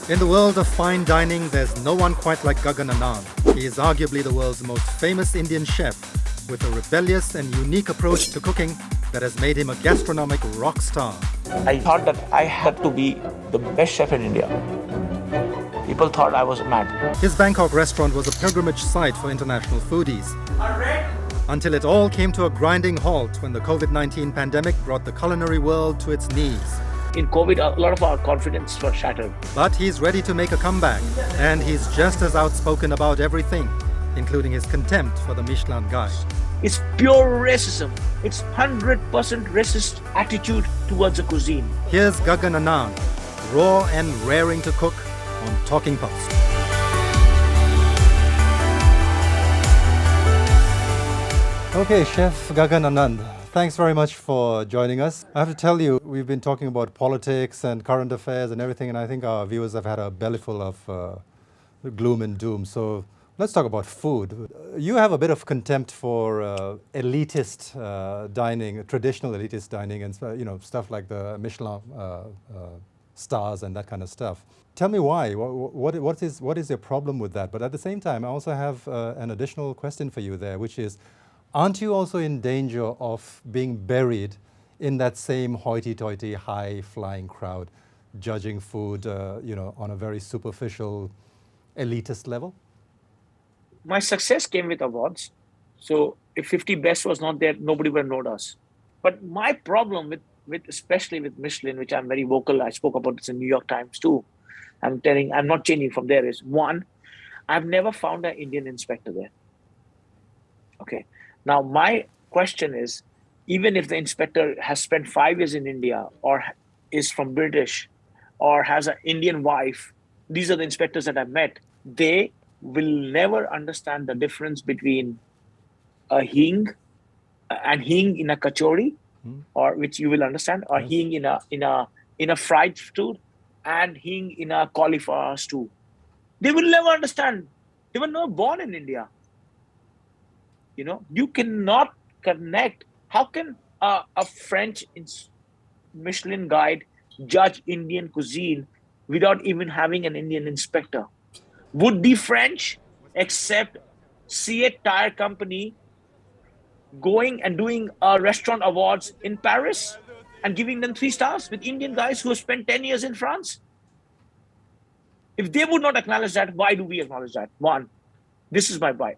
In the world of fine dining, there's no one quite like Gaggan Anand. He is arguably the world's most famous Indian chef, with a rebellious and unique approach to cooking that has made him a gastronomic rock star. I thought that I had to be the best chef in India. People thought I was mad. His Bangkok restaurant was a pilgrimage site for international foodies. Until it all came to a grinding halt when the COVID-19 pandemic brought the culinary world to its knees. In COVID, a lot of our confidence was shattered. But he's ready to make a comeback, and he's just as outspoken about everything, including his contempt for the Michelin guide. It's pure racism. It's 100% racist attitude towards the cuisine. Here's Gaggan Anand, raw and raring to cook on Talking Post. Okay, Chef Gaggan Anand, thanks very much for joining us. I have to tell you, we've been talking about politics and current affairs and everything, and I think our viewers have had a bellyful of gloom and doom. So let's talk about food. You have a bit of contempt for elitist dining, traditional elitist dining, and stuff like the Michelin stars and that kind of stuff. Tell me why. What is your problem with that? But at the same time, I also have an additional question for you there, which is, aren't you also in danger of being buried in that same hoity-toity, high-flying crowd, judging food, on a very superficial, elitist level? My success came with awards. So if 50 Best was not there, nobody would have known us. But my problem especially with Michelin, which I'm very vocal, I spoke about this in New York Times too. I'm not changing from there, is one, I've never found an Indian inspector there. Okay. Now, my question is, even if the inspector has spent 5 years in India or is from British or has an Indian wife, these are the inspectors that I've met, they will never understand the difference between a hing and hing in a kachori, or which you will understand, or Yes. hing in a fried stew and hing in a cauliflower stew. They will never understand. They were not born in India. You cannot connect. How can a French Michelin guide judge Indian cuisine without even having an Indian inspector? Would the French accept Seat Tire Company going and doing restaurant awards in Paris and giving them 3 stars with Indian guys who have spent 10 years in France? If they would not acknowledge that, why do we acknowledge that? One, this is my why.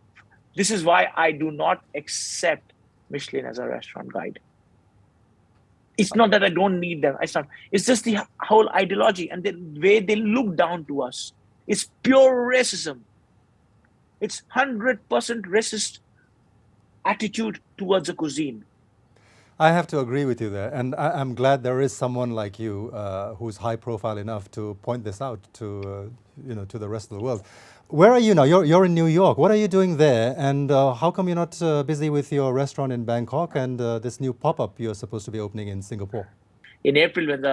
This is why I do not accept Michelin as a restaurant guide. It's not that I don't need them. It's just the whole ideology and the way they look down to us. It's pure racism. It's 100% racist attitude towards the cuisine. I have to agree with you there, and I'm glad there is someone like you who's high profile enough to point this out to the rest of the world. Where are you now? You're in New York. What are you doing there? And how come you're not busy with your restaurant in Bangkok and this new pop-up you're supposed to be opening in Singapore? In April, when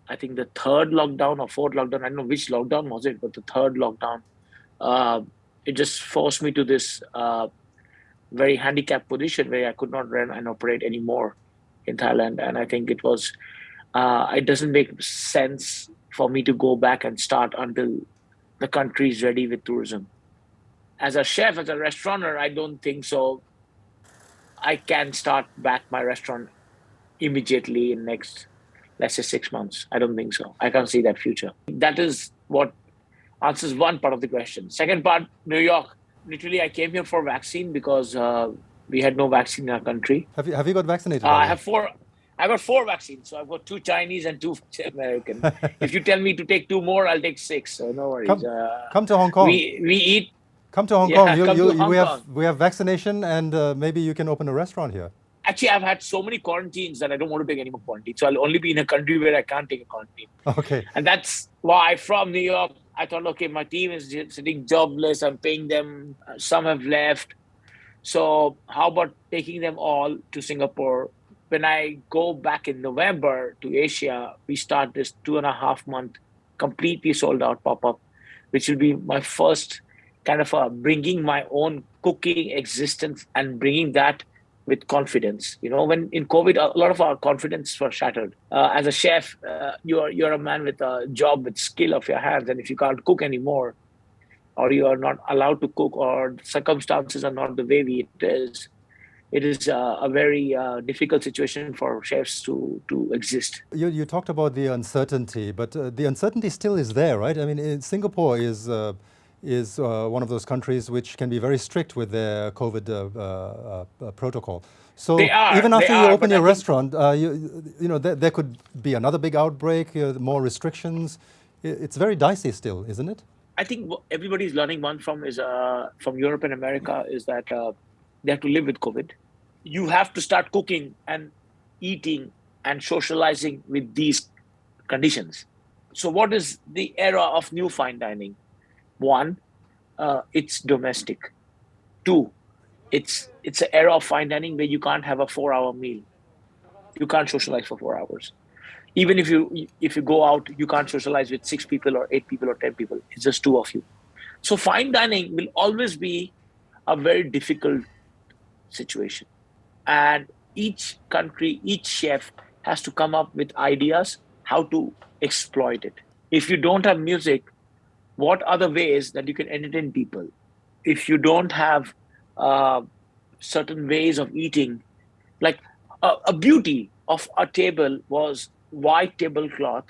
I think the 3rd lockdown or 4th lockdown, I don't know which lockdown was it, but the 3rd lockdown, it just forced me to this very handicapped position where I could not run and operate anymore in Thailand. And I think it doesn't make sense for me to go back and start until the country is ready with tourism. As a chef, as a restaurateur, I don't think so. I can start back my restaurant immediately in next, let's say, 6 months. I don't think so. I can't see that future. That is what answers one part of the question. Second part, New York. Literally, I came here for vaccine because we had no vaccine in our country. Have you got vaccinated? I have 4 vaccines. So I've got 2 Chinese and 2 American. If you tell me to take 2 more, I'll take 6. So no worries. Come to Hong Kong. We eat. Come to Hong Yeah, Kong. come to Hong Kong. We have vaccination, and maybe you can open a restaurant here. Actually, I've had so many quarantines that I don't want to take any more quarantine. So I'll only be in a country where I can't take a quarantine. Okay. And that's why from New York, I thought, okay, my team is sitting jobless. I'm paying them. Some have left. So how about taking them all to Singapore? When I go back in November to Asia, we start this 2.5 month completely sold out pop-up, which will be my first kind of bringing my own cooking existence and bringing that with confidence. When in COVID, a lot of our confidence was shattered. As a chef, you're a man with a job with skill of your hands, and if you can't cook anymore, or you are not allowed to cook, or circumstances are not the way it is a very difficult situation for chefs to exist. You talked about the uncertainty, but the uncertainty still is there, right? I mean, Singapore is one of those countries which can be very strict with their COVID protocol. So even after you open your restaurant, there could be another big outbreak, more restrictions. It's very dicey still, isn't it? I think what everybody's learning one from Europe and America is that they have to live with COVID. You have to start cooking and eating and socializing with these conditions. So what is the era of new fine dining? One, it's domestic. Two, it's an era of fine dining where you can't have a 4-hour meal. You can't socialize for 4 hours. Even if you go out, you can't socialize with 6 people or 8 people or 10 people. It's just 2 of you. So fine dining will always be a very difficult situation. And each country, each chef has to come up with ideas how to exploit it. If you don't have music, what are the ways that you can entertain people? If you don't have certain ways of eating, like a beauty of a table was white tablecloth,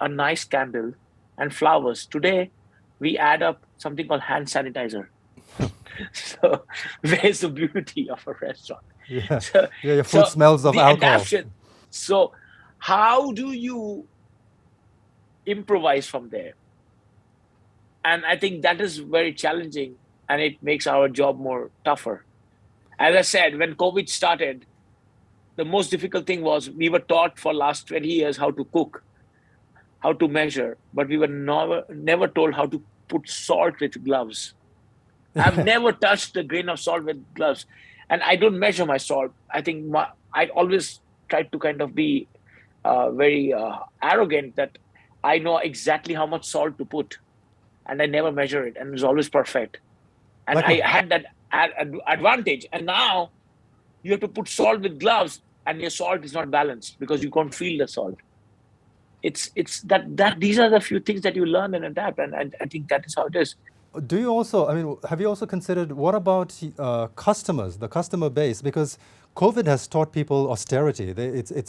a nice candle, and flowers. Today, we add up something called hand sanitizer. So where's the beauty of a restaurant? Yeah, your food smells of alcohol. Adaption. So how do you improvise from there? And I think that is very challenging, and it makes our job more tougher. As I said, when COVID started, the most difficult thing was we were taught for last 20 years how to cook, how to measure, but we were never told how to put salt with gloves. I've never touched a grain of salt with gloves, and I don't measure my salt. I think I always try to kind of be very arrogant that I know exactly how much salt to put, and I never measure it, and it was always perfect. And I had that advantage, and now you have to put salt with gloves, and your salt is not balanced because you can't feel the salt. It's that these are the few things that you learn and adapt, and I think that is how it is. Do you also, have you also considered what about customers, the customer base? Because COVID has taught people austerity.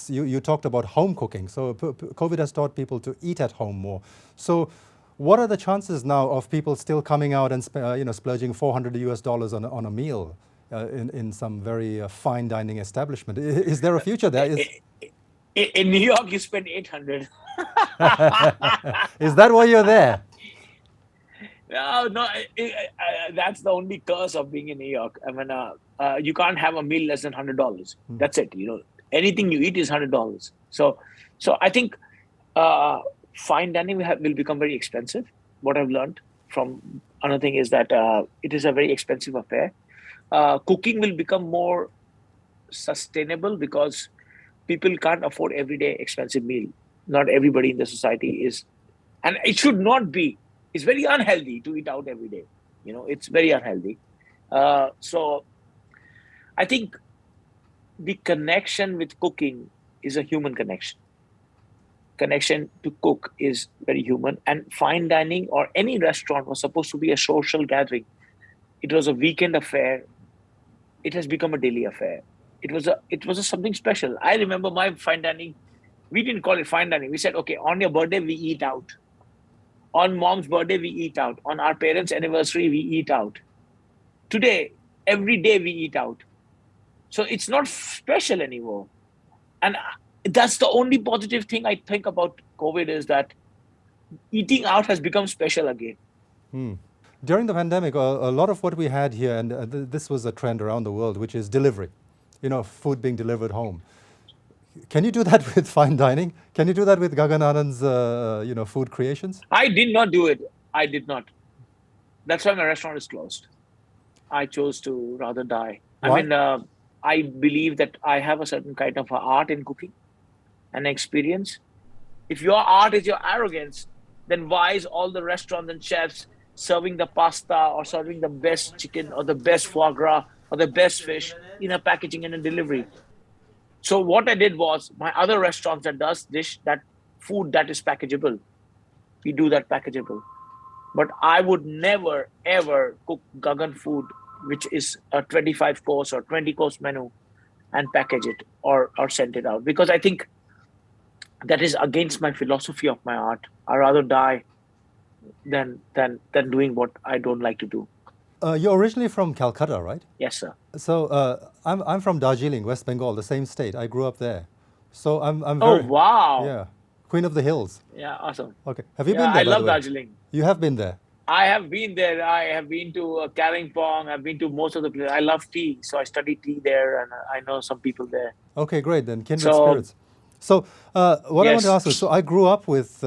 You talked about home cooking, so COVID has taught people to eat at home more. So what are the chances now of people still coming out and splurging $400 on a meal in some very fine dining establishment? Is there a future there? In New York, you spend $800. Is that why you're there? No, that's the only curse of being in New York. I mean, you can't have a meal less than $100. That's it. Anything you eat is $100. So I think fine dining will become very expensive. What I've learned from another thing is that it is a very expensive affair. Cooking will become more sustainable because people can't afford everyday expensive meal. Not everybody in the society is, and it should not be. It's very unhealthy to eat out every day. It's very unhealthy. So I think the connection with cooking is a human connection. Connection to cook is very human. And fine dining or any restaurant was supposed to be a social gathering. It was a weekend affair. It has become a daily affair. It was something special. I remember my fine dining. We didn't call it fine dining. We said, okay, on your birthday, we eat out. On mom's birthday, we eat out. On our parents' anniversary, we eat out. Today, every day we eat out. So it's not special anymore. And that's the only positive thing I think about COVID is that eating out has become special again. During the pandemic, a lot of what we had here, and this was a trend around the world, which is delivery, food being delivered home. Can you do that with fine dining? Can you do that with Gaggan Anand's, food creations? I did not do it. I did not. That's why my restaurant is closed. I chose to rather die. Why? I mean, I believe that I have a certain kind of art in cooking and experience. If your art is your arrogance, then why is all the restaurants and chefs serving the pasta or serving the best chicken or the best foie gras or the best fish in a packaging and a delivery. So what I did was, my other restaurants that does that food that is packageable, we do that packageable. But I would never ever cook Gaggan food, which is a 25 course or 20 course menu, and package it or send it out, because I think that is against my philosophy of my art. I rather die than doing what I don't like to do. You're originally from Calcutta, right? Yes, sir. So I'm from Darjeeling, West Bengal, the same state. I grew up there. So I'm Oh very, wow. yeah, Queen of the Hills. Yeah, awesome. Okay. Have you Yeah, been I there, by the love way? Darjeeling. You have been there. I have been there. I have been to Kalimpong. I've been to most of the places. I love tea, so I studied tea there, and I know some people there. Okay, great. Then kindred So spirits. So what I want to yes. ask is, so I grew up with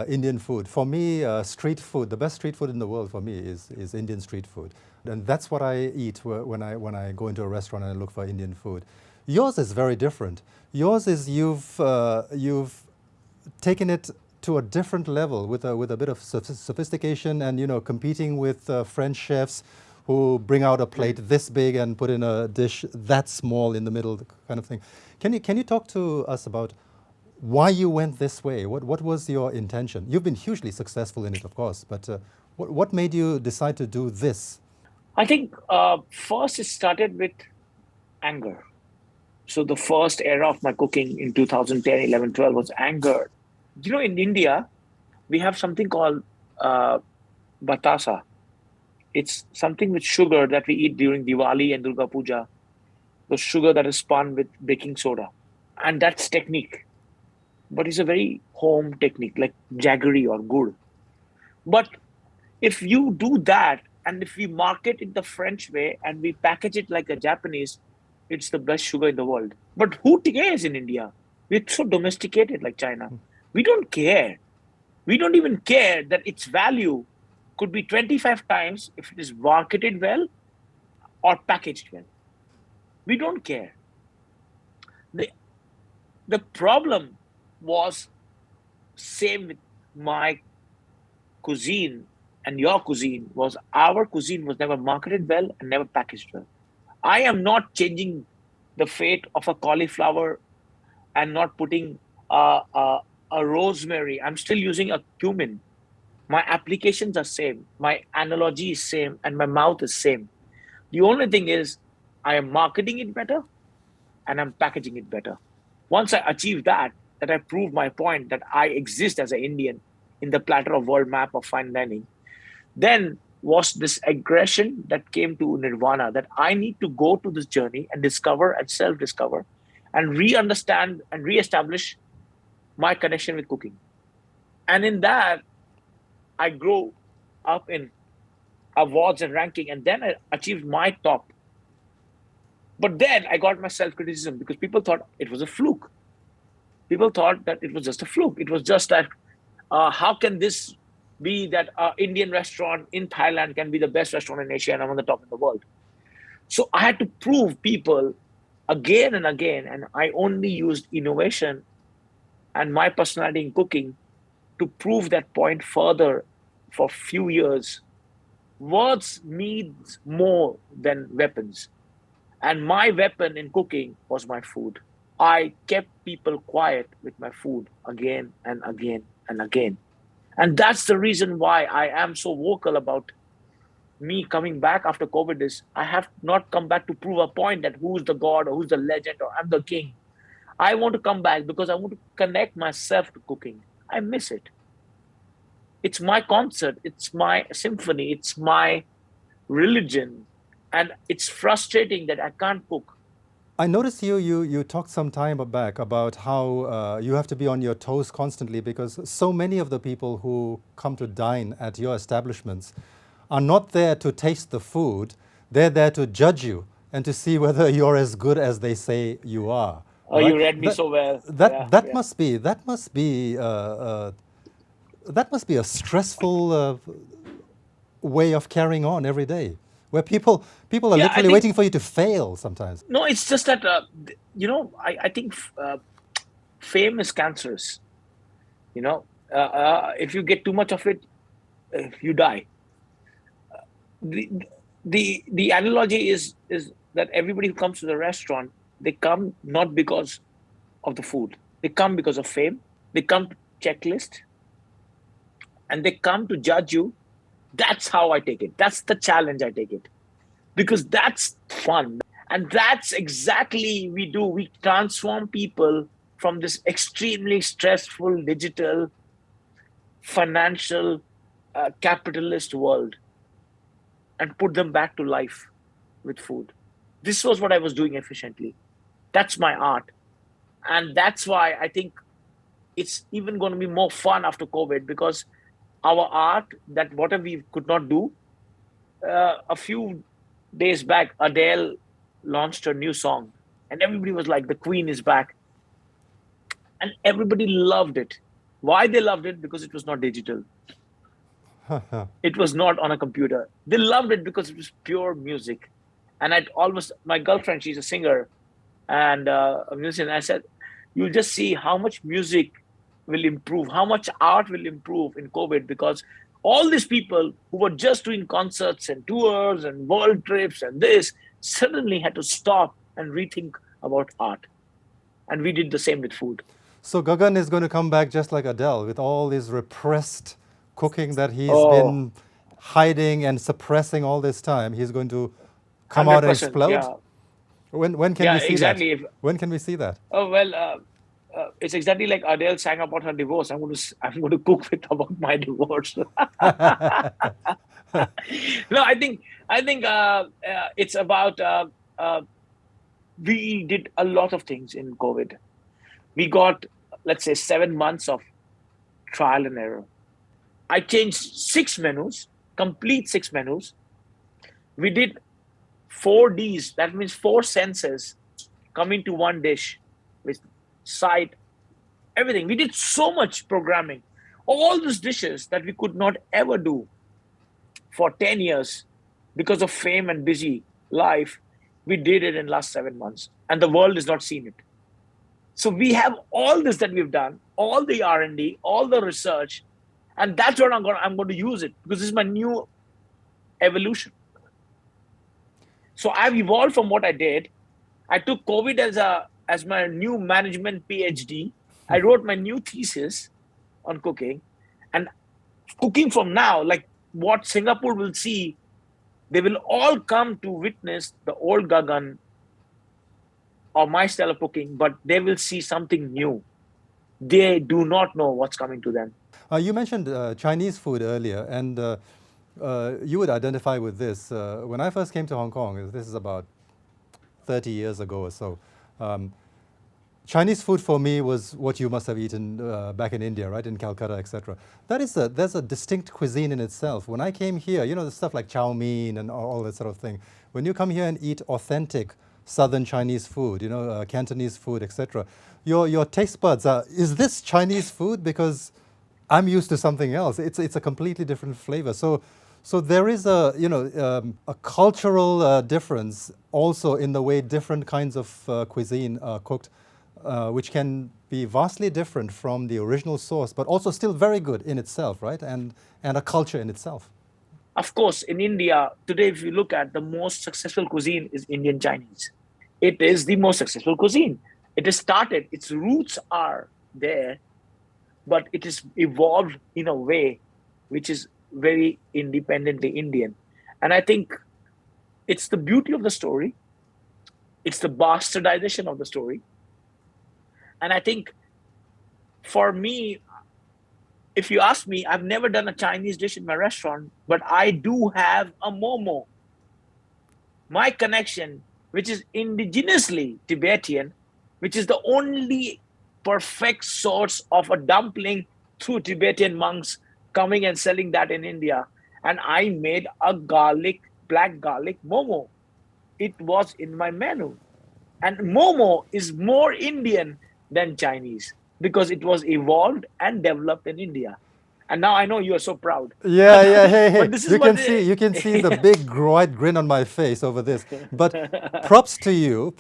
Indian food. For me, street food, the best street food in the world for me is Indian street food. And that's what I eat when I go into a restaurant and I look for Indian food. Yours is very different. Yours is you've taken it to a different level with a bit of sophistication, and competing with French chefs who bring out a plate this big and put in a dish that small in the middle, kind of thing. Can you talk to us about why you went this way? What was your intention? You've been hugely successful in it, of course, but what made you decide to do this? I think first it started with anger. So the first era of my cooking in 2010, 11, 12 was anger. In India, we have something called batasa. It's something with sugar that we eat during Diwali and Durga Puja. The sugar that is spun with baking soda. And that's technique. But it's a very home technique, like jaggery or gur. But if you do that, and if we market it the French way and we package it like a Japanese, it's the best sugar in the world. But who cares in India? We're so domesticated like China. We don't care. We don't even care that its value could be 25 times if it is marketed well or packaged well. We don't care. The problem was same with my cuisine and your cuisine. Was our cuisine was never marketed well and never packaged well. I am not changing the fate of a cauliflower and not putting a rosemary. I'm still using a cumin. My applications are same. My analogy is same, and my mouth is same. The only thing is, I am marketing it better, and I'm packaging it better. Once I achieve that I prove my point that I exist as an Indian in the platter of world map of fine dining, then was this aggression that came to nirvana, that I need to go to this journey and discover and self-discover and re-understand and re-establish my connection with cooking. And in that, I grew up in awards and ranking, and then I achieved my top. But then I got my self-criticism because people thought it was a fluke. People thought that it was just a fluke. It was just that, how can this be that Indian restaurant in Thailand can be the best restaurant in Asia and I'm on the top in the world? So I had to prove people again and again, and I only used innovation and my personality in cooking to prove that point further for a few years. Words means more than weapons. And my weapon in cooking was my food. I kept people quiet with my food again and again and again. And that's the reason why I am so vocal about me coming back after COVID is I have not come back to prove a point that who's the god or who's the legend or I'm the king. I want to come back because I want to connect myself to cooking. I miss it. It's my concert. It's my symphony. It's my religion. And it's frustrating that I can't cook. I noticed you talked some time back about how you have to be on your toes constantly because so many of the people who come to dine at your establishments are not there to taste the food. They're there to judge you and to see whether you're as good as they say you are. Oh, right? you read me so well. That must be a stressful way of carrying on every day, where people are literally waiting for you to fail sometimes. No, it's just that I think fame is cancerous. If you get too much of it, you die. The analogy is that everybody who comes to the restaurant, they come not because of the food. They come because of fame. They come to checklist, and they come to judge you. That's how I take it. That's the challenge I take it, because that's fun. And that's exactly we do. We transform people from this extremely stressful digital financial capitalist world and put them back to life with food. This was what I was doing efficiently. That's my art. And that's why I think it's even going to be more fun after COVID, because our art, that whatever we could not do, a few days back, Adele launched her new song, and everybody was like, "The Queen is back," and everybody loved it. Why they loved it? Because it was not digital. It was not on a computer. They loved it because it was pure music. And my girlfriend, she's a singer and a musician. I said, you'll just see how much music will improve, how much art will improve in COVID, because all these people who were just doing concerts and tours and world trips and this suddenly had to stop and rethink about art. And we did the same with food. So Gaggan is going to come back just like Adele with all this repressed cooking that he's Oh, been hiding and suppressing all this time. He's going to come out and 100%. explode. Yeah. When can Yeah, we see exactly. that? When can we see that? Oh, well, it's exactly like Adele sang about her divorce. I'm going to cook with about my divorce. No, I think it's about we did a lot of things in COVID. We got, let's say, 7 months of trial and error. I changed 6 menus, complete 6 menus. We did 4Ds, that means 4 senses come into one dish with sight, everything. We did so much programming. All those dishes that we could not ever do for 10 years because of fame and busy life, we did it in last 7 months, and the world has not seen it. So we have all this that we've done, all the R&D, all the research, and that's what I'm going to use it, because this is my new evolution. So I've evolved from what I did. I took COVID as my new management PhD. I wrote my new thesis on cooking, and cooking from now, like what Singapore will see, they will all come to witness the old Gaggan or my style of cooking, but they will see something new. They do not know what's coming to them. You mentioned Chinese food earlier, and you would identify with this. When I first came to Hong Kong, this is about 30 years ago or so, Chinese food for me was what you must have eaten back in India, right, in Calcutta, etc. There's a distinct cuisine in itself. When I came here, the stuff like chow mein and all that sort of thing. When you come here and eat authentic southern Chinese food, Cantonese food, etc., your taste buds are, is this Chinese food? Because I'm used to something else. It's a completely different flavor. So there is a cultural difference also in the way different kinds of cuisine are cooked, which can be vastly different from the original source, but also still very good in itself, right? And a culture in itself. Of course, in India, today, if you look at the most successful cuisine is Indian Chinese. It is the most successful cuisine. It has started, its roots are there, but it is evolved in a way which is very independently Indian. And I think it's the beauty of the story. It's the bastardization of the story. And I think for me, if you ask me, I've never done a Chinese dish in my restaurant, but I do have a momo. My connection, which is indigenously Tibetan, which is the only perfect source of a dumpling through Tibetan monks coming and selling that in India. And I made a black garlic momo. It was in my menu. And momo is more Indian than Chinese because it was evolved and developed in India. And now I know you are so proud. Yeah. Hey. But this is You can see the big wide grin on my face over this. But props to you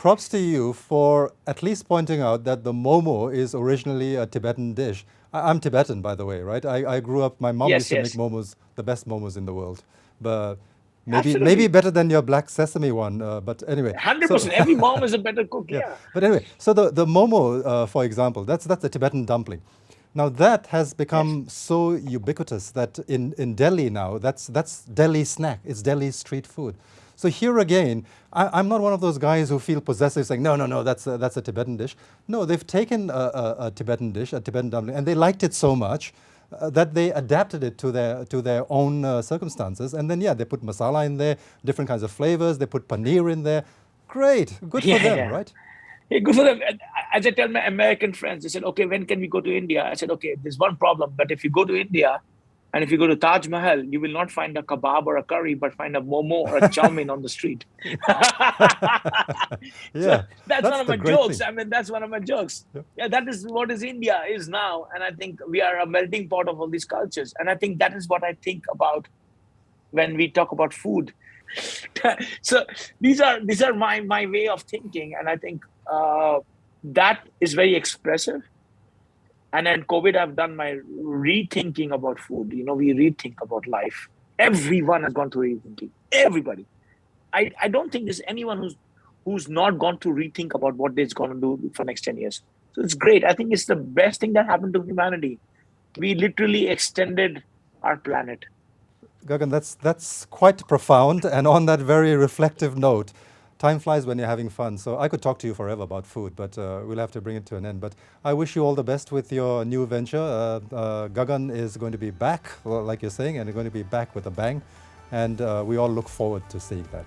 for at least pointing out that the momo is originally a Tibetan dish. I'm Tibetan, by the way, right? I grew up. My mom used to make momos, the best momos in the world. But Maybe Absolutely. better than your black sesame one. But anyway, 100%. Every mom is a better cook. yeah. Yeah. But anyway, so the momo, for example, that's the Tibetan dumpling. Now that has Yes. become so ubiquitous that in Delhi now, that's Delhi snack. It's Delhi street food. So here again, I'm not one of those guys who feel possessive, saying no, that's a Tibetan dish. No, they've taken a Tibetan dish, a Tibetan dumpling, and they liked it so much that they adapted it to their own circumstances. And then yeah, they put masala in there, different kinds of flavors. They put paneer in there. Great, good for Yeah, them, yeah. right? Hey, good for them. And as I tell my American friends, they said, okay, when can we go to India? I said, okay, there's one problem. But if you go to India and if you go to Taj Mahal, you will not find a kebab or a curry, but find a momo or a chow mein on the street. So Yeah, that's one that's of the my great jokes. thing. I mean, that's one of my jokes. Yeah. Yeah, that is what is India is now. And I think we are a melting pot of all these cultures. And I think that is what I think about when we talk about food. So these are my way of thinking, and I think that is very expressive. And then COVID, I've done my rethinking about food. We rethink about life. Everyone has gone through rethinking. Everybody. I don't think there's anyone who's not gone to rethink about what they're going to do for next 10 years. So it's great. I think it's the best thing that happened to humanity. We literally extended our planet. Gaggan, that's quite profound. And on that very reflective note, time flies when you're having fun. So I could talk to you forever about food, but we'll have to bring it to an end. But I wish you all the best with your new venture. Gaggan is going to be back, well, like you're saying, and you're going to be back with a bang. And we all look forward to seeing that.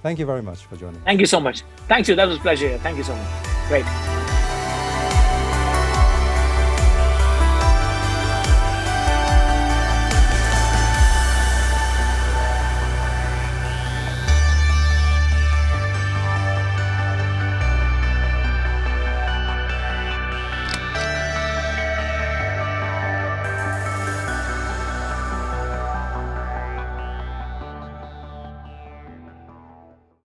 Thank you very much for joining. Thank you so much. Thank you. That was a pleasure. Thank you so much. Great.